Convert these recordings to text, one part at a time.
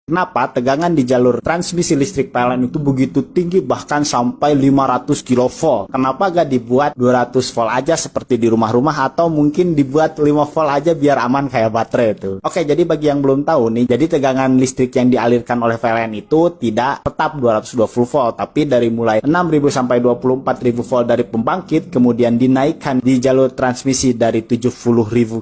Kenapa tegangan di jalur transmisi listrik PLN itu begitu tinggi bahkan sampai 500 kV? Kenapa gak dibuat 200 volt aja seperti di rumah-rumah atau mungkin dibuat 5 volt aja biar aman kayak baterai itu? Oke, jadi bagi yang belum tahu nih, jadi tegangan listrik yang dialirkan oleh PLN itu tidak tetap 220 volt, tapi dari mulai 6.000 sampai 24.000 volt dari pembangkit, kemudian dinaikkan di jalur transmisi dari 70.000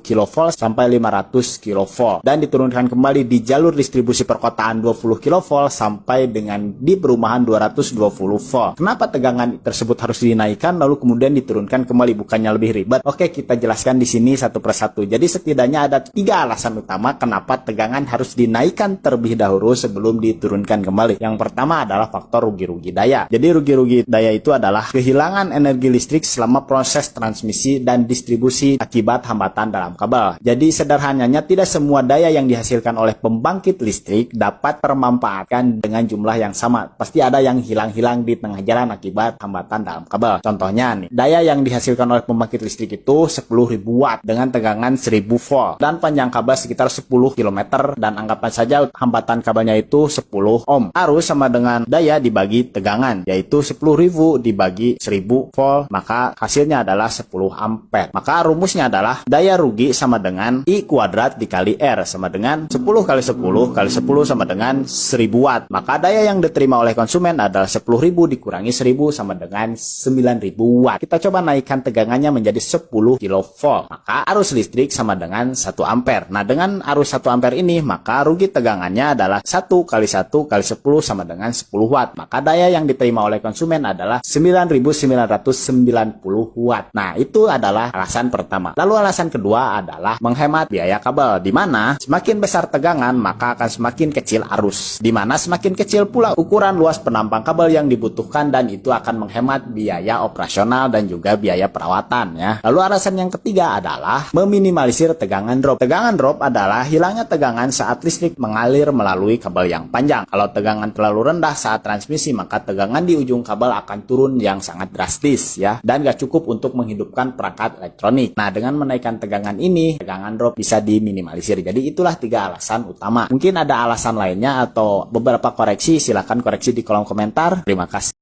kV sampai 500 kV dan diturunkan kembali di jalur distribusi perkotaan 20 kV sampai dengan di perumahan 220 volt. Kenapa tegangan tersebut harus dinaikkan lalu kemudian diturunkan kembali, bukannya lebih ribet? Oke, kita jelaskan di sini satu persatu. Jadi setidaknya ada 3 alasan utama kenapa tegangan harus dinaikkan terlebih dahulu sebelum diturunkan kembali. Yang pertama adalah faktor rugi-rugi daya. Jadi rugi-rugi daya itu adalah kehilangan energi listrik selama proses transmisi dan distribusi akibat hambatan dalam kabel. Jadi sederhananya tidak semua daya yang dihasilkan oleh pembangkit listrik dapat termanfaatkan dengan jumlah yang sama. Pasti ada yang hilang-hilang di tengah jalan akibat hambatan dalam kabel. Contohnya nih, daya yang dihasilkan oleh pembangkit listrik itu 10.000 watt dengan tegangan 1000 volt dan panjang kabel sekitar 10 km dan anggapan saja hambatan kabelnya itu 10 ohm. Arus sama dengan daya dibagi tegangan, yaitu 10.000 dibagi 1000 volt, maka hasilnya adalah 10 ampere. Maka rumusnya adalah daya rugi sama dengan I kuadrat dikali R sama dengan 10 kali 10 kali 10 sama dengan 1000 watt. Maka daya yang diterima oleh konsumen adalah 10.000 dikurangi 1000 sama dengan 9.000 watt. Kita coba naikkan tegangannya menjadi 10 kV. Maka arus listrik sama dengan 1 ampere. Nah, dengan arus 1 ampere ini, maka rugi tegangannya adalah 1 kali 1 kali 10 sama dengan 10 watt. Maka daya yang diterima oleh konsumen adalah 9.990 watt. Nah, itu adalah alasan pertama. Lalu alasan kedua adalah menghemat biaya kabel, di mana semakin besar tegangan, maka akan semakin kecil arus, di mana semakin kecil pula ukuran luas penampang kabel yang dibutuhkan dan itu akan menghemat biaya operasional dan juga biaya perawatan ya. Lalu alasan yang ketiga adalah meminimalisir tegangan drop. Tegangan drop adalah hilangnya tegangan saat listrik mengalir melalui kabel yang panjang. Kalau tegangan terlalu rendah saat transmisi, maka tegangan di ujung kabel akan turun yang sangat drastis ya, dan gak cukup untuk menghidupkan perangkat elektronik. Nah, dengan menaikkan tegangan ini, tegangan drop bisa diminimalisir. Jadi itulah 3 alasan utama. Mungkin ada alasan lainnya atau beberapa koreksi, silahkan koreksi di kolom komentar. Terima kasih.